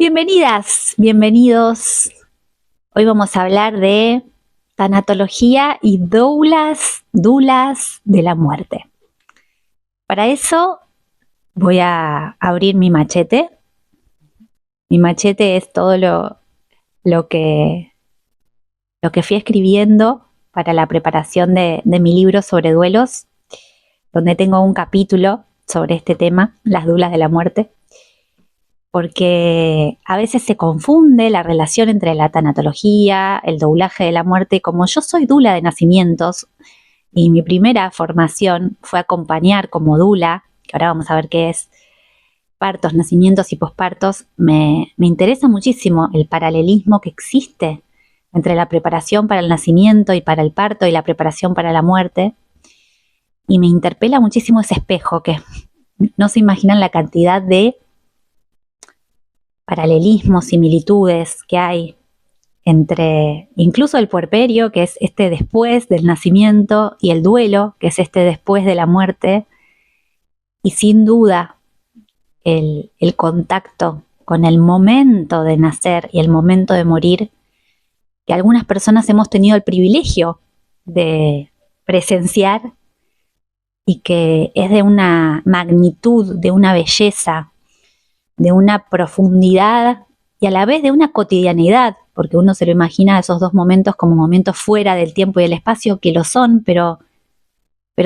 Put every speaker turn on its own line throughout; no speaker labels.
Bienvenidas, bienvenidos. Hoy vamos a hablar de tanatología y dulas de la muerte. Para eso voy a abrir mi machete. Mi machete es todo lo que fui escribiendo para la preparación de mi libro sobre duelos, donde tengo un capítulo sobre este tema, las dulas de la muerte. Porque a veces se confunde la relación entre la tanatología, el doulaje de la muerte. Como yo soy dula de nacimientos y mi primera formación fue acompañar como dula, que ahora vamos a ver qué es, partos, nacimientos y pospartos, me interesa muchísimo el paralelismo que existe entre la preparación para el nacimiento y para el parto y la preparación para la muerte. Y me interpela muchísimo ese espejo, que no se imaginan la cantidad de paralelismos, similitudes que hay entre incluso el puerperio, que es este después del nacimiento, y el duelo, que es este después de la muerte, y sin duda el contacto con el momento de nacer y el momento de morir, que algunas personas hemos tenido el privilegio de presenciar y que es de una magnitud, de una belleza, de una profundidad y a la vez de una cotidianidad, porque uno se lo imagina esos dos momentos como momentos fuera del tiempo y del espacio, que lo son, pero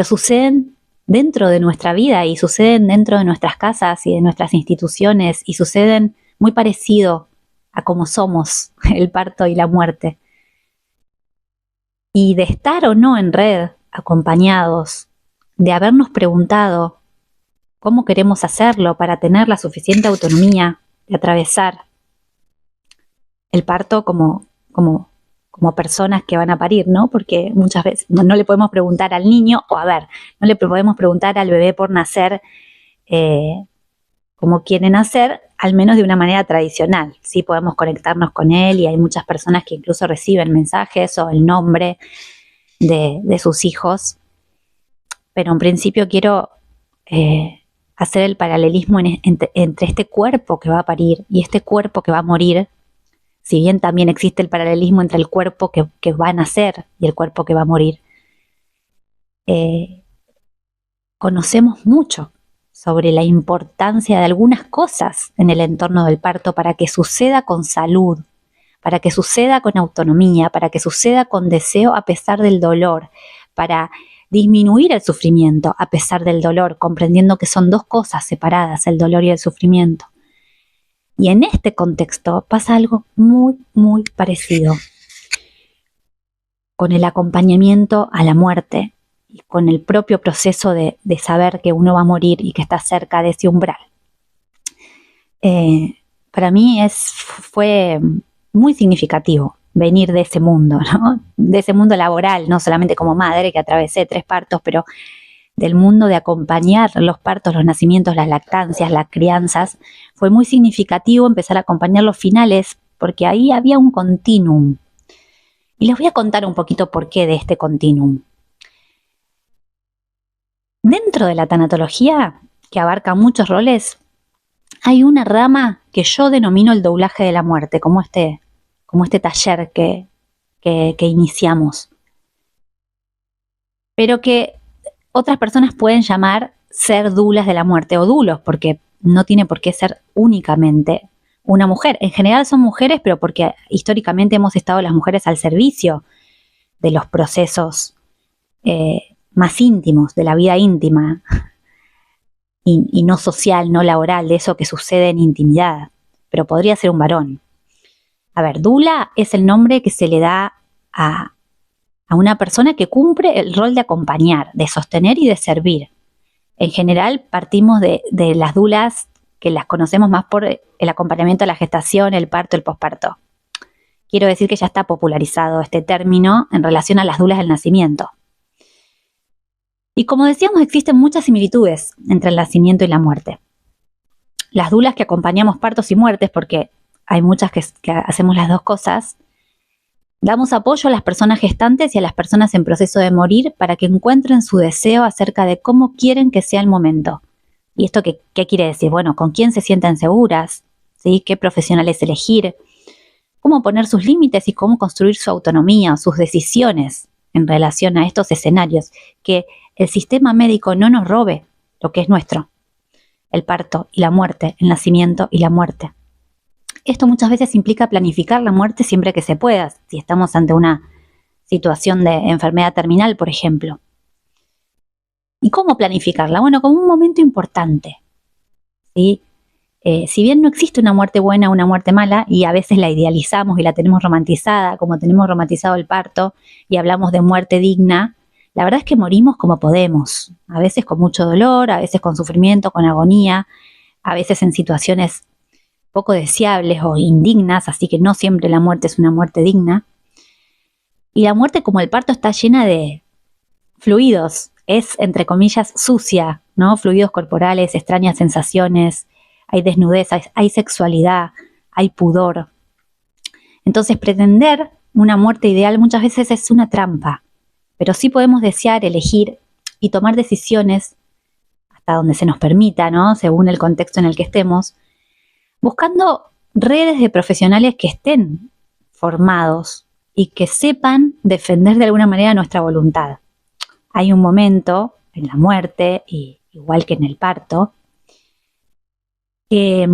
suceden dentro de nuestra vida y suceden dentro de nuestras casas y de nuestras instituciones y suceden muy parecido a cómo somos el parto y la muerte. Y de estar o no en red, acompañados, de habernos preguntado cómo queremos hacerlo para tener la suficiente autonomía de atravesar el parto como personas que van a parir, ¿no? Porque muchas veces no le podemos preguntar al niño, no le podemos preguntar al bebé por nacer cómo quiere nacer, al menos de una manera tradicional. Sí podemos conectarnos con él y hay muchas personas que incluso reciben mensajes o el nombre de sus hijos. Pero en principio quiero hacer el paralelismo entre este cuerpo que va a parir y este cuerpo que va a morir, si bien también existe el paralelismo entre el cuerpo que va a nacer y el cuerpo que va a morir. Conocemos mucho sobre la importancia de algunas cosas en el entorno del parto para que suceda con salud, para que suceda con autonomía, para que suceda con deseo a pesar del dolor, para disminuir el sufrimiento a pesar del dolor, comprendiendo que son dos cosas separadas, el dolor y el sufrimiento. Y en este contexto pasa algo muy, muy parecido con el acompañamiento a la muerte y con el propio proceso de saber que uno va a morir y que está cerca de ese umbral. Para mí fue muy significativo venir de ese mundo, ¿no? De ese mundo laboral, no solamente como madre que atravesé 3 partos, pero del mundo de acompañar los partos, los nacimientos, las lactancias, las crianzas. Fue muy significativo empezar a acompañar los finales porque ahí había un continuum. Y les voy a contar un poquito por qué de este continuum. Dentro de la tanatología, que abarca muchos roles, hay una rama que yo denomino el doulaje de la muerte, como este taller que iniciamos, pero que otras personas pueden llamar ser dulas de la muerte o dulos, porque no tiene por qué ser únicamente una mujer. En general son mujeres, pero porque históricamente hemos estado las mujeres al servicio de los procesos más íntimos, de la vida íntima y no social, no laboral, de eso que sucede en intimidad, pero podría ser un varón. A ver, dula es el nombre que se le da a una persona que cumple el rol de acompañar, de sostener y de servir. En general partimos de las dulas que las conocemos más por el acompañamiento a la gestación, el parto, el posparto. Quiero decir que ya está popularizado este término en relación a las dulas del nacimiento. Y como decíamos, existen muchas similitudes entre el nacimiento y la muerte. Las dulas que acompañamos partos y muertes, porque hay muchas que hacemos las dos cosas, damos apoyo a las personas gestantes y a las personas en proceso de morir para que encuentren su deseo acerca de cómo quieren que sea el momento. ¿Y esto qué quiere decir? Bueno, con quién se sienten seguras, ¿sí? Qué profesionales elegir, cómo poner sus límites y cómo construir su autonomía, sus decisiones en relación a estos escenarios, que el sistema médico no nos robe lo que es nuestro, el parto y la muerte, el nacimiento y la muerte. Esto muchas veces implica planificar la muerte siempre que se pueda, si estamos ante una situación de enfermedad terminal, por ejemplo. ¿Y cómo planificarla? Bueno, como un momento importante, ¿sí? Si bien no existe una muerte buena o una muerte mala, y a veces la idealizamos y la tenemos romantizada, como tenemos romantizado el parto, y hablamos de muerte digna, la verdad es que morimos como podemos, a veces con mucho dolor, a veces con sufrimiento, con agonía, a veces en situaciones poco deseables o indignas, así que no siempre la muerte es una muerte digna. Y la muerte, como el parto, está llena de fluidos, es, entre comillas, sucia, ¿no? Fluidos corporales, extrañas sensaciones, hay desnudez, hay sexualidad, hay pudor. Entonces, pretender una muerte ideal muchas veces es una trampa, pero sí podemos desear, elegir y tomar decisiones hasta donde se nos permita, ¿no? Según el contexto en el que estemos, buscando redes de profesionales que estén formados y que sepan defender de alguna manera nuestra voluntad. Hay un momento en la muerte, y igual que en el parto, que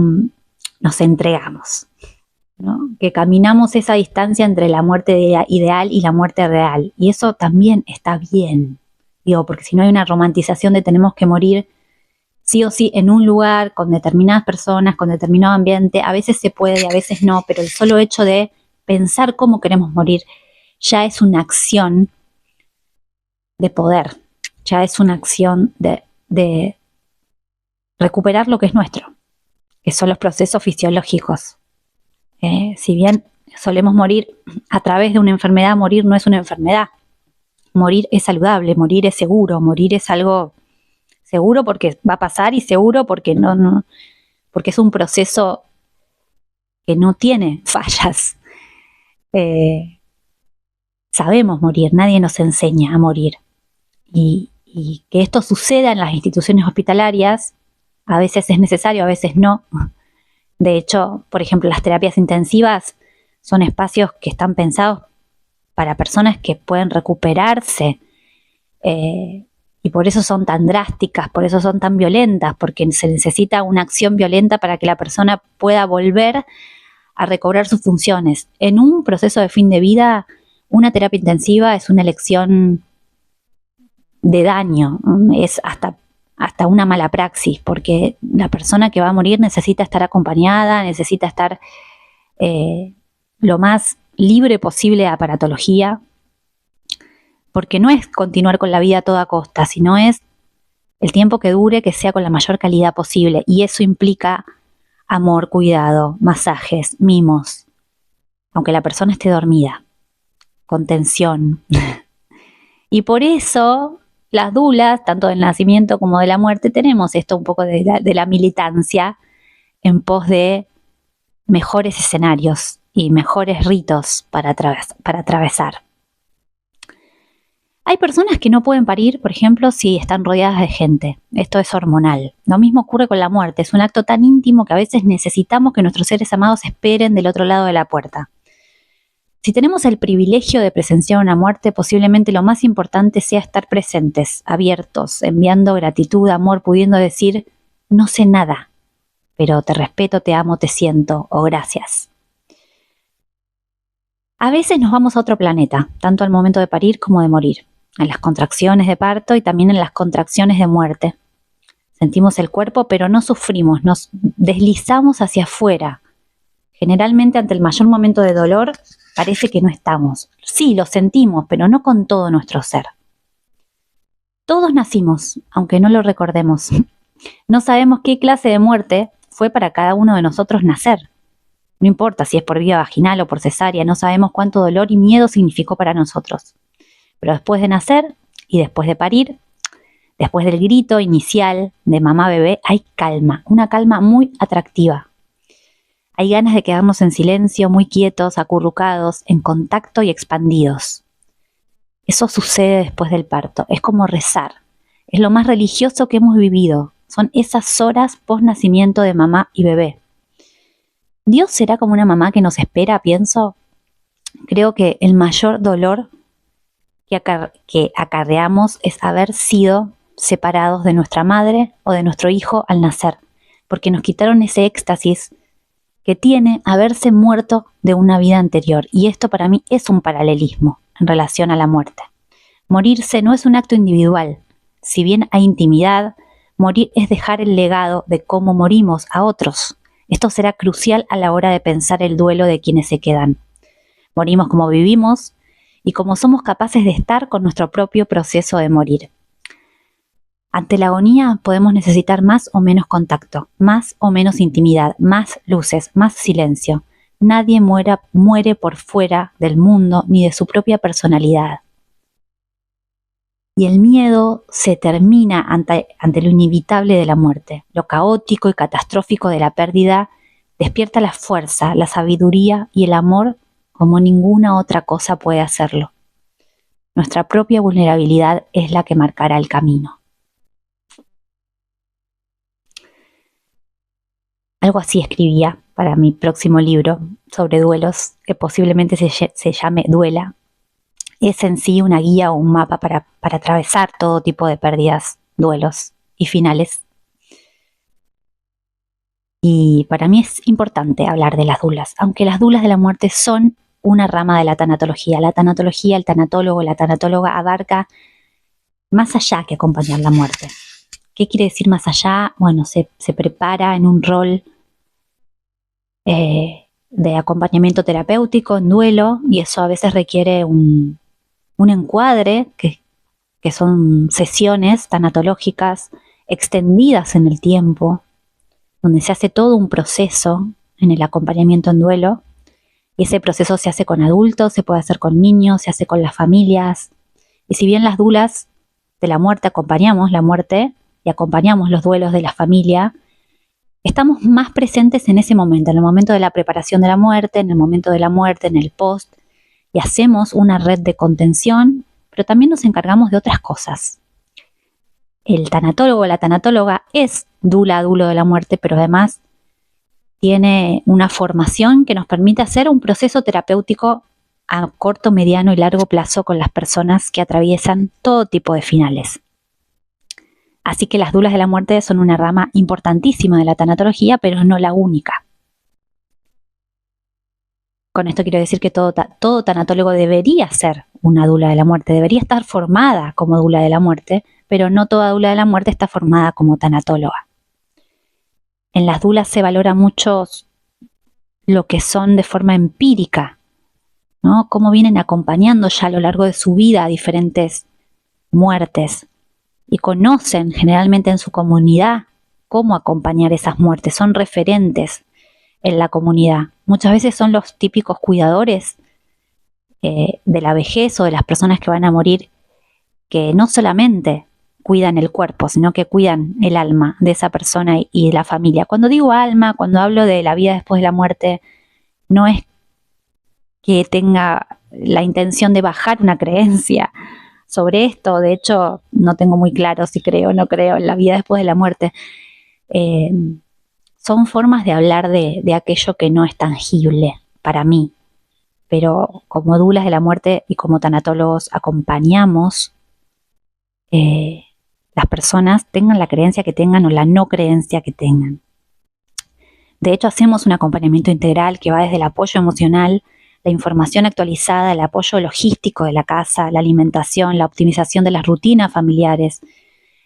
nos entregamos, ¿no? Que caminamos esa distancia entre la muerte ideal y la muerte real. Y eso también está bien, digo, porque si no hay una romantización de tenemos que morir sí o sí en un lugar, con determinadas personas, con determinado ambiente, a veces se puede, a veces no, pero el solo hecho de pensar cómo queremos morir ya es una acción de poder, ya es una acción de recuperar lo que es nuestro, que son los procesos fisiológicos. Si bien solemos morir a través de una enfermedad, morir no es una enfermedad. Morir es saludable, morir es seguro, morir es algo seguro porque va a pasar y seguro porque porque es un proceso que no tiene fallas. Sabemos morir, nadie nos enseña a morir. Y que esto suceda en las instituciones hospitalarias, a veces es necesario, a veces no. De hecho, por ejemplo, las terapias intensivas son espacios que están pensados para personas que pueden recuperarse, y por eso son tan drásticas, por eso son tan violentas, porque se necesita una acción violenta para que la persona pueda volver a recobrar sus funciones. En un proceso de fin de vida, una terapia intensiva es una elección de daño, es hasta una mala praxis, porque la persona que va a morir necesita estar acompañada, necesita estar lo más libre posible de aparatología, porque no es continuar con la vida a toda costa, sino es el tiempo que dure, que sea con la mayor calidad posible, y eso implica amor, cuidado, masajes, mimos, aunque la persona esté dormida, contención. Y por eso las dulas, tanto del nacimiento como de la muerte, tenemos esto un poco de la militancia en pos de mejores escenarios y mejores ritos para atravesar. Hay personas que no pueden parir, por ejemplo, si están rodeadas de gente. Esto es hormonal. Lo mismo ocurre con la muerte. Es un acto tan íntimo que a veces necesitamos que nuestros seres amados esperen del otro lado de la puerta. Si tenemos el privilegio de presenciar una muerte, posiblemente lo más importante sea estar presentes, abiertos, enviando gratitud, amor, pudiendo decir, no sé nada, pero te respeto, te amo, te siento, o gracias. A veces nos vamos a otro planeta, tanto al momento de parir como de morir, en las contracciones de parto y también en las contracciones de muerte. Sentimos el cuerpo, pero no sufrimos, nos deslizamos hacia afuera. Generalmente ante el mayor momento de dolor, parece que no estamos. Sí, lo sentimos, pero no con todo nuestro ser. Todos nacimos, aunque no lo recordemos. No sabemos qué clase de muerte fue para cada uno de nosotros nacer. No importa si es por vía vaginal o por cesárea, no sabemos cuánto dolor y miedo significó para nosotros. Pero después de nacer y después de parir, después del grito inicial de mamá bebé, hay calma, una calma muy atractiva. Hay ganas de quedarnos en silencio, muy quietos, acurrucados, en contacto y expandidos. Eso sucede después del parto, es como rezar. Es lo más religioso que hemos vivido. Son esas horas post nacimiento de mamá y bebé. ¿Dios será como una mamá que nos espera? Pienso. Creo que el mayor dolor que acarreamos es haber sido separados de nuestra madre o de nuestro hijo al nacer, porque nos quitaron ese éxtasis que tiene haberse muerto de una vida anterior. Y esto para mí es un paralelismo en relación a la muerte. Morirse no es un acto individual. Si bien hay intimidad, morir es dejar el legado de cómo morimos a otros. Esto será crucial a la hora de pensar el duelo de quienes se quedan. Morimos como vivimos y como somos capaces de estar con nuestro propio proceso de morir. Ante la agonía podemos necesitar más o menos contacto, más o menos intimidad, más luces, más silencio. Nadie muere por fuera del mundo ni de su propia personalidad. Y el miedo se termina ante lo inevitable de la muerte. Lo caótico y catastrófico de la pérdida despierta la fuerza, la sabiduría y el amor como ninguna otra cosa puede hacerlo. Nuestra propia vulnerabilidad es la que marcará el camino. Algo así escribía para mi próximo libro sobre duelos, que posiblemente se llame Duela. Es en sí una guía o un mapa para atravesar todo tipo de pérdidas, duelos y finales. Y para mí es importante hablar de las dulas, aunque las dulas de la muerte son una rama de la tanatología. La tanatología, el tanatólogo, la tanatóloga abarca más allá que acompañar la muerte. ¿Qué quiere decir más allá? Bueno, se prepara en un rol de acompañamiento terapéutico en duelo, y eso a veces requiere un encuadre, que son sesiones tanatológicas extendidas en el tiempo, donde se hace todo un proceso en el acompañamiento en duelo, y ese proceso se hace con adultos, se puede hacer con niños, se hace con las familias. Y si bien las dulas de la muerte acompañamos la muerte y acompañamos los duelos de la familia, estamos más presentes en ese momento, en el momento de la preparación de la muerte, en el momento de la muerte, en el post, y hacemos una red de contención, pero también nos encargamos de otras cosas. El tanatólogo o la tanatóloga es dulo de la muerte, pero además tiene una formación que nos permite hacer un proceso terapéutico a corto, mediano y largo plazo con las personas que atraviesan todo tipo de finales. Así que las dulas de la muerte son una rama importantísima de la tanatología, pero no la única. Con esto quiero decir que todo tanatólogo debería ser una dula de la muerte, debería estar formada como dula de la muerte, pero no toda dula de la muerte está formada como tanatóloga. En las dulas se valora mucho lo que son de forma empírica, ¿no? Cómo vienen acompañando ya a lo largo de su vida a diferentes muertes y conocen generalmente en su comunidad cómo acompañar esas muertes, son referentes en la comunidad. Muchas veces son los típicos cuidadores de la vejez o de las personas que van a morir, que no solamente cuidan el cuerpo, sino que cuidan el alma de esa persona y de la familia. Cuando digo alma, cuando hablo de la vida después de la muerte, no es que tenga la intención de bajar una creencia sobre esto. De hecho, no tengo muy claro si creo o no creo en la vida después de la muerte. Son formas de hablar de aquello que no es tangible para mí, pero como dulas de la muerte y como tanatólogos acompañamos las personas, tengan la creencia que tengan o la no creencia que tengan. De hecho, hacemos un acompañamiento integral que va desde el apoyo emocional, la información actualizada, el apoyo logístico de la casa, la alimentación, la optimización de las rutinas familiares,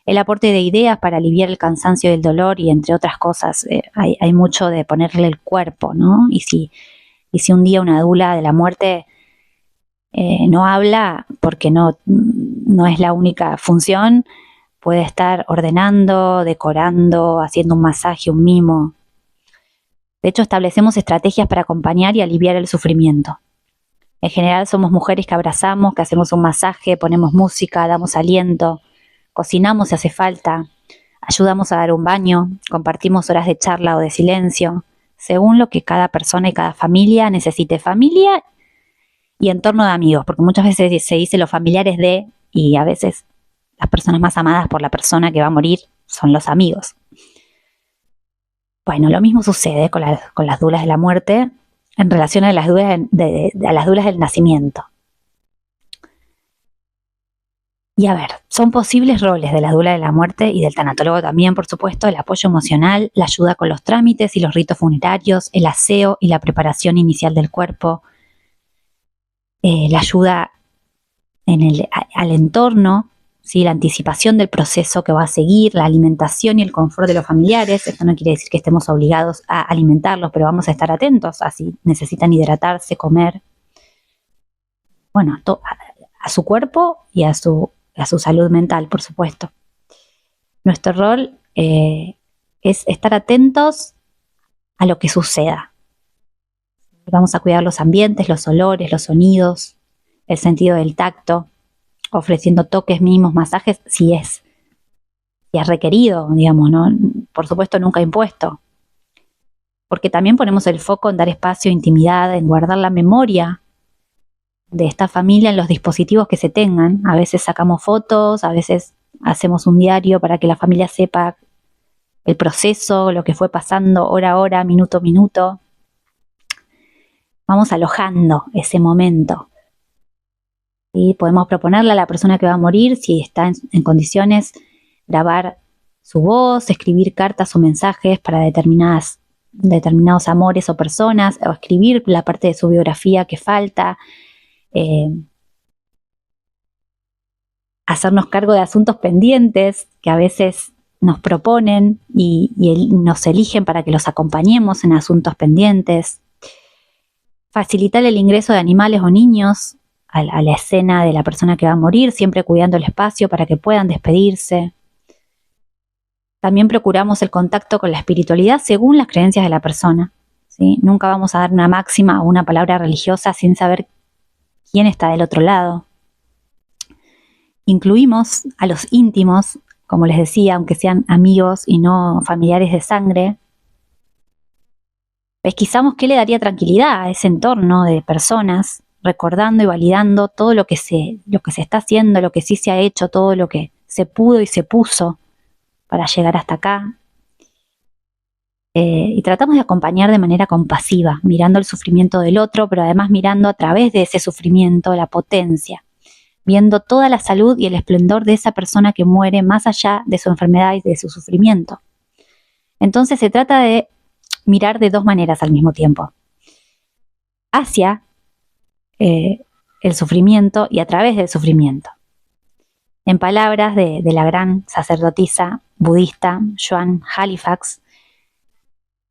el aporte de ideas para aliviar el cansancio y el dolor, y entre otras cosas. Hay mucho de ponerle el cuerpo, ¿no? Y si un día una dula de la muerte no habla, porque no es la única función, puede estar ordenando, decorando, haciendo un masaje, un mimo. De hecho, establecemos estrategias para acompañar y aliviar el sufrimiento. En general somos mujeres que abrazamos, que hacemos un masaje, ponemos música, damos aliento, cocinamos si hace falta, ayudamos a dar un baño, compartimos horas de charla o de silencio, según lo que cada persona y cada familia necesite. Familia y entorno de amigos, porque muchas veces se dice los familiares de, y a veces las personas más amadas por la persona que va a morir son los amigos. Bueno, lo mismo sucede con las dulas de la muerte en relación a las dulas, a las dulas del nacimiento. Y a ver, son posibles roles de la dula de la muerte y del tanatólogo también, por supuesto, el apoyo emocional, la ayuda con los trámites y los ritos funerarios, el aseo y la preparación inicial del cuerpo, la ayuda al entorno, ¿sí? La anticipación del proceso que va a seguir, la alimentación y el confort de los familiares. Esto no quiere decir que estemos obligados a alimentarlos, pero vamos a estar atentos a si necesitan hidratarse, comer. Bueno, a su cuerpo y a su salud mental, por supuesto. Nuestro rol es estar atentos a lo que suceda. Vamos a cuidar los ambientes, los olores, los sonidos, el sentido del tacto, ofreciendo toques mínimos, masajes, si es requerido, digamos, ¿no? Por supuesto, nunca impuesto. Porque también ponemos el foco en dar espacio, intimidad, en guardar la memoria de esta familia en los dispositivos que se tengan. A veces sacamos fotos, a veces hacemos un diario para que la familia sepa el proceso, lo que fue pasando hora a hora, minuto a minuto. Vamos alojando ese momento. ¿Sí? Podemos proponerle a la persona que va a morir, si está en condiciones, grabar su voz, escribir cartas o mensajes para determinados amores o personas, o escribir la parte de su biografía que falta, hacernos cargo de asuntos pendientes que a veces nos proponen y nos eligen para que los acompañemos en asuntos pendientes. Facilitar el ingreso de animales o niños a la escena de la persona que va a morir, siempre cuidando el espacio para que puedan despedirse. También procuramos el contacto con la espiritualidad según las creencias de la persona, ¿sí? Nunca vamos a dar una máxima o una palabra religiosa sin saber quién está del otro lado. Incluimos a los íntimos, como les decía, aunque sean amigos y no familiares de sangre. Pesquisamos qué le daría tranquilidad a ese entorno de personas, recordando y validando todo lo que se está haciendo, lo que sí se ha hecho, todo lo que se pudo y se puso para llegar hasta acá. Y tratamos de acompañar de manera compasiva, mirando el sufrimiento del otro, pero además mirando a través de ese sufrimiento la potencia, viendo toda la salud y el esplendor de esa persona que muere más allá de su enfermedad y de su sufrimiento. Entonces se trata de mirar de dos maneras al mismo tiempo. Hacia el sufrimiento y a través del sufrimiento. En palabras de la gran sacerdotisa budista Joan Halifax,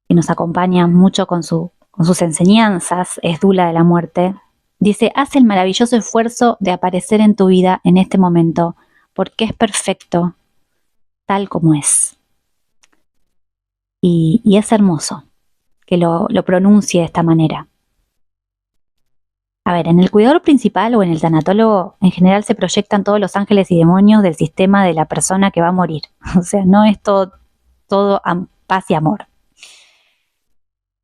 que nos acompaña mucho con sus enseñanzas, es dula de la muerte, dice: haz el maravilloso esfuerzo de aparecer en tu vida en este momento, porque es perfecto tal como es. Y es hermoso que lo pronuncie de esta manera. A ver, en el cuidador principal o en el tanatólogo, en general se proyectan todos los ángeles y demonios del sistema de la persona que va a morir. O sea, no es todo paz y amor.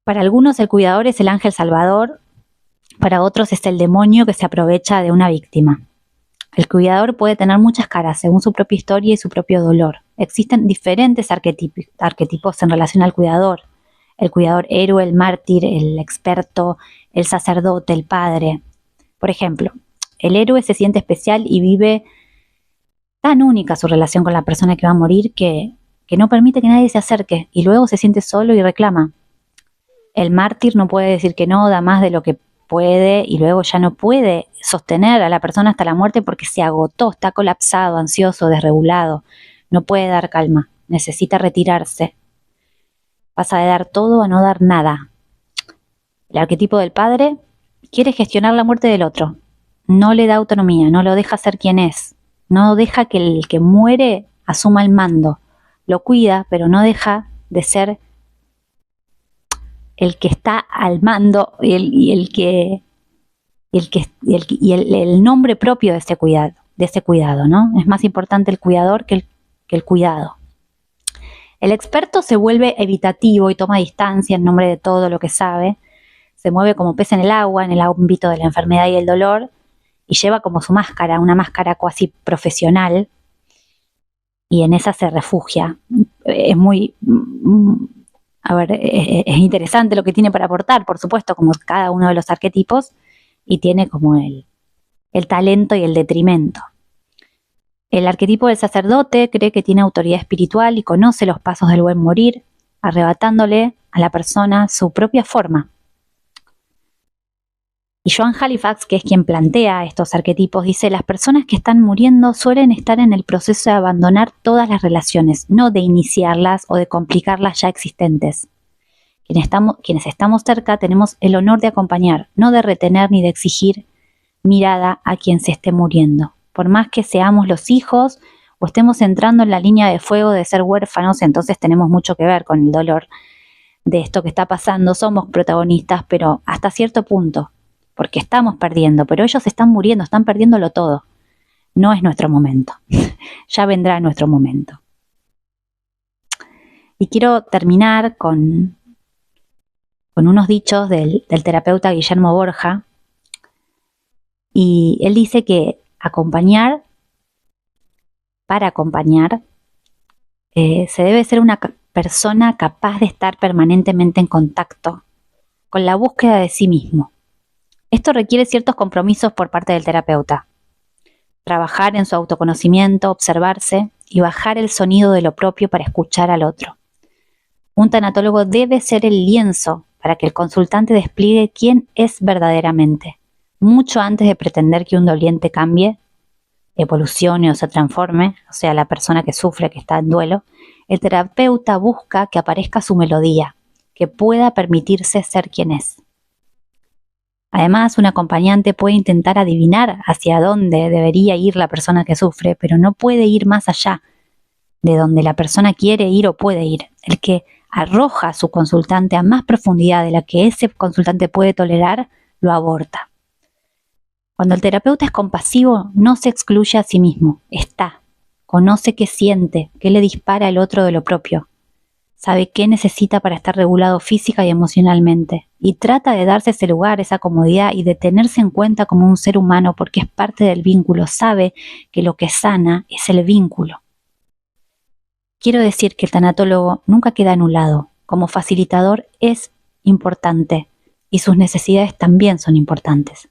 Para algunos el cuidador es el ángel salvador, para otros es el demonio que se aprovecha de una víctima. El cuidador puede tener muchas caras según su propia historia y su propio dolor. Existen diferentes arquetipos en relación al cuidador. El cuidador héroe, el mártir, el experto, el sacerdote, el padre. Por ejemplo, el héroe se siente especial y vive tan única su relación con la persona que va a morir que no permite que nadie se acerque y luego se siente solo y reclama. El mártir no puede decir que no, da más de lo que puede y luego ya no puede sostener a la persona hasta la muerte porque se agotó, está colapsado, ansioso, desregulado, no puede dar calma, necesita retirarse. Pasa de dar todo a no dar nada. El arquetipo del padre quiere gestionar la muerte del otro, no le da autonomía, no lo deja ser quien es, no deja que el que muere asuma el mando, lo cuida pero no deja de ser el que está al mando y el nombre propio de ese cuidado, ¿no? Es más importante el cuidador que el cuidado. El experto se vuelve evitativo y toma distancia en nombre de todo lo que sabe, se mueve como pez en el agua en el ámbito de la enfermedad y el dolor y lleva como su máscara, una máscara cuasi profesional, y en esa se refugia. Es muy A ver, es interesante lo que tiene para aportar, por supuesto, como cada uno de los arquetipos, y tiene como el talento y el detrimento. El arquetipo del sacerdote cree que tiene autoridad espiritual y conoce los pasos del buen morir, arrebatándole a la persona su propia forma. Y Joan Halifax, que es quien plantea estos arquetipos, dice: las personas que están muriendo suelen estar en el proceso de abandonar todas las relaciones, no de iniciarlas o de complicarlas ya existentes. Quienes estamos cerca tenemos el honor de acompañar, no de retener ni de exigir mirada a quien se esté muriendo. Por más que seamos los hijos o estemos entrando en la línea de fuego de ser huérfanos, entonces tenemos mucho que ver con el dolor de esto que está pasando. Somos protagonistas, pero hasta cierto punto, porque estamos perdiendo, pero ellos están muriendo, están perdiéndolo todo. No es nuestro momento. Ya vendrá nuestro momento. Y quiero terminar con unos dichos del terapeuta Guillermo Borja. Y él dice que para acompañar, se debe ser una persona capaz de estar permanentemente en contacto con la búsqueda de sí mismo. Esto requiere ciertos compromisos por parte del terapeuta. Trabajar en su autoconocimiento, observarse y bajar el sonido de lo propio para escuchar al otro. Un tanatólogo debe ser el lienzo para que el consultante despliegue quién es verdaderamente, mucho antes de pretender que un doliente cambie, evolucione o se transforme, o sea, la persona que sufre, que está en duelo. El terapeuta busca que aparezca su melodía, que pueda permitirse ser quien es. Además, un acompañante puede intentar adivinar hacia dónde debería ir la persona que sufre, pero no puede ir más allá de donde la persona quiere ir o puede ir. El que arroja a su consultante a más profundidad de la que ese consultante puede tolerar, lo aborta. Cuando el terapeuta es compasivo, no se excluye a sí mismo, está, conoce qué siente, qué le dispara el otro de lo propio, sabe qué necesita para estar regulado física y emocionalmente, y trata de darse ese lugar, esa comodidad y de tenerse en cuenta como un ser humano porque es parte del vínculo, sabe que lo que sana es el vínculo. Quiero decir que el tanatólogo nunca queda anulado, como facilitador es importante y sus necesidades también son importantes.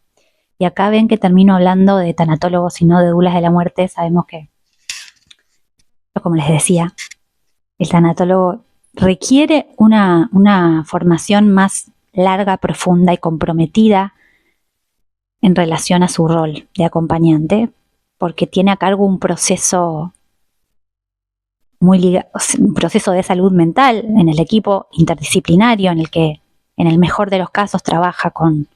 Y acá ven que termino hablando de tanatólogos y no de dulas de la muerte. Sabemos que, como les decía, el tanatólogo requiere una formación más larga, profunda y comprometida en relación a su rol de acompañante, porque tiene a cargo un proceso un proceso de salud mental en el equipo interdisciplinario en el que, en el mejor de los casos, trabaja con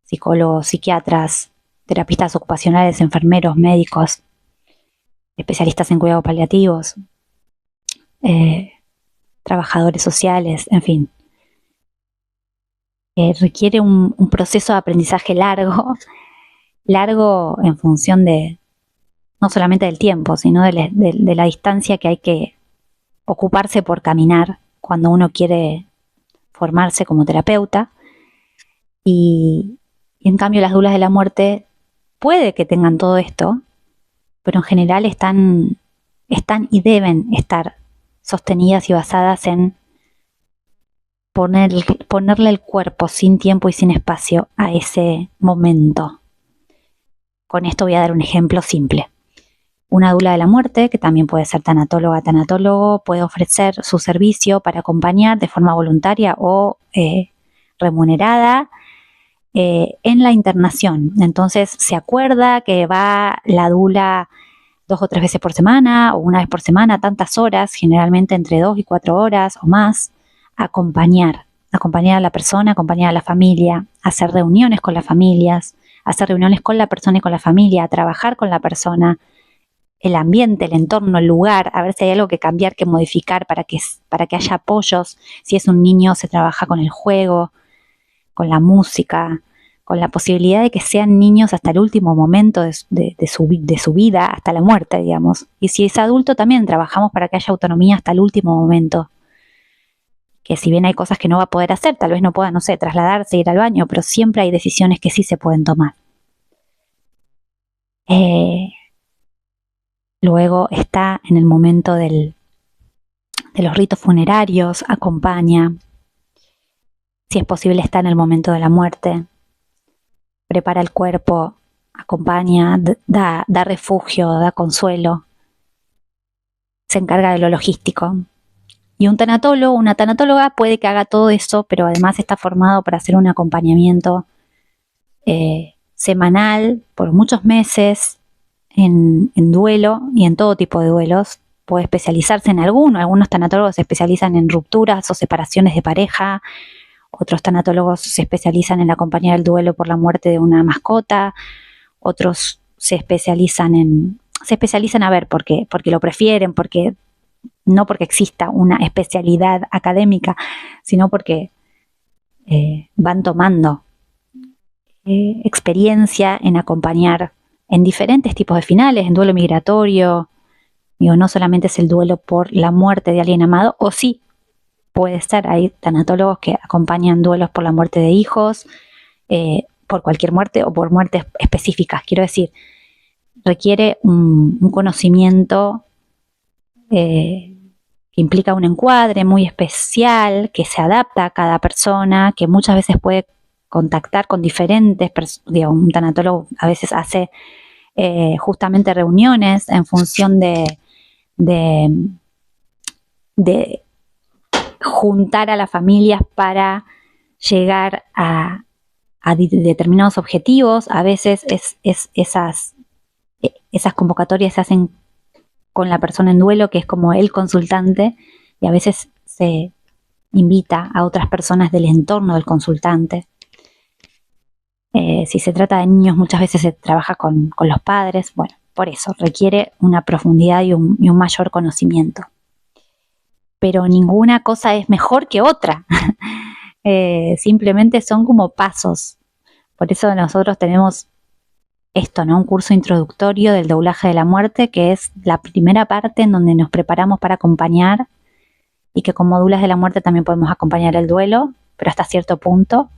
psicólogos, psiquiatras, terapistas ocupacionales, enfermeros, médicos, especialistas en cuidados paliativos, trabajadores sociales, en fin. Requiere un proceso de aprendizaje largo en función de no solamente del tiempo, sino de la distancia que hay que ocuparse por caminar cuando uno quiere formarse como terapeuta. Y en cambio las dulas de la muerte puede que tengan todo esto, pero en general están y deben estar sostenidas y basadas en ponerle el cuerpo sin tiempo y sin espacio a ese momento. Con esto voy a dar un ejemplo simple. Una dula de la muerte, que también puede ser tanatóloga, tanatólogo, puede ofrecer su servicio para acompañar de forma voluntaria o remunerada en la internación. Entonces se acuerda que va la dula 2 o 3 veces por semana o una vez por semana, tantas horas, generalmente entre 2 y 4 horas o más, a acompañar a la persona, acompañar a la familia, hacer reuniones con las familias, hacer reuniones con la persona y con la familia, trabajar con la persona, el ambiente, el entorno, el lugar, a ver si hay algo que cambiar, que modificar para que haya apoyos. Si es un niño, se trabaja con el juego, con la música, con la posibilidad de que sean niños hasta el último momento de su vida, hasta la muerte, digamos. Y si es adulto, también trabajamos para que haya autonomía hasta el último momento. Que si bien hay cosas que no va a poder hacer, tal vez no pueda, no sé, trasladarse, ir al baño, pero siempre hay decisiones que sí se pueden tomar. Luego está en el momento del de los ritos funerarios, acompaña. Si es posible, está en el momento de la muerte, prepara el cuerpo, acompaña, da refugio, da consuelo, se encarga de lo logístico. Y un tanatólogo, una tanatóloga puede que haga todo eso, pero además está formado para hacer un acompañamiento semanal por muchos meses en duelo y en todo tipo de duelos. Puede especializarse en alguno. Algunos tanatólogos se especializan en rupturas o separaciones de pareja. Otros tanatólogos se especializan en acompañar el duelo por la muerte de una mascota. Otros se especializan a ver porque lo prefieren, no porque exista una especialidad académica, sino porque van tomando experiencia en acompañar en diferentes tipos de finales, en duelo migratorio. Digo, no solamente es el duelo por la muerte de alguien amado, o sí, puede ser, hay tanatólogos que acompañan duelos por la muerte de hijos, por cualquier muerte o por muertes específicas. Quiero decir, requiere un conocimiento que implica un encuadre muy especial, que se adapta a cada persona, que muchas veces puede contactar con diferentes personas. Un tanatólogo a veces hace justamente reuniones en función de juntar a las familias para llegar a determinados objetivos. A veces esas convocatorias se hacen con la persona en duelo, que es como el consultante, y a veces se invita a otras personas del entorno del consultante. Si se trata de niños, muchas veces se trabaja con los padres. Bueno, por eso requiere una profundidad y un mayor conocimiento. Pero ninguna cosa es mejor que otra. Simplemente son como pasos. Por eso nosotros tenemos esto, ¿no? Un curso introductorio del doblaje de la muerte, que es la primera parte en donde nos preparamos para acompañar, y que como doulas de la muerte también podemos acompañar el duelo, pero hasta cierto punto.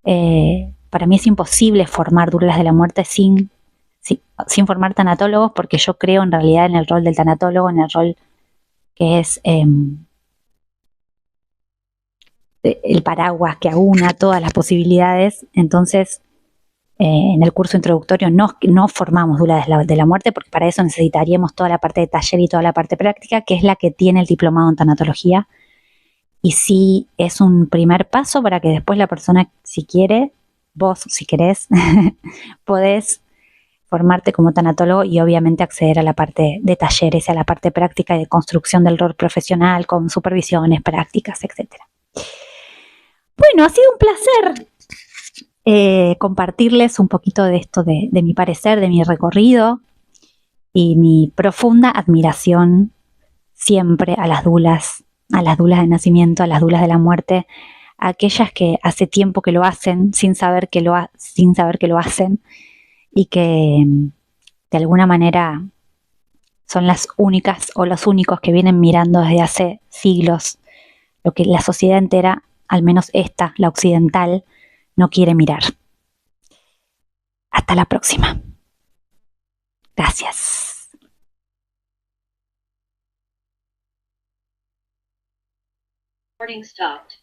Para mí es imposible formar doulas de la muerte sin formar tanatólogos, porque yo creo en realidad en el rol del tanatólogo, en el rol que es el paraguas que aúna todas las posibilidades. Entonces, en el curso introductorio no formamos doulas de la muerte, porque para eso necesitaríamos toda la parte de taller y toda la parte práctica, que es la que tiene el diplomado en tanatología. Y sí es un primer paso para que después la persona, si quiere, vos, si querés, podés formarte como tanatólogo y obviamente acceder a la parte de talleres, a la parte práctica y de construcción del rol profesional con supervisiones, prácticas, etc. Bueno, ha sido un placer compartirles un poquito de esto, de mi parecer, de mi recorrido y mi profunda admiración siempre a las doulas de nacimiento, a las doulas de la muerte, a aquellas que hace tiempo que lo hacen sin saber que lo hacen, y que de alguna manera son las únicas o los únicos que vienen mirando desde hace siglos lo que la sociedad entera, al menos esta, la occidental, no quiere mirar. Hasta la próxima. Gracias. Recording stopped.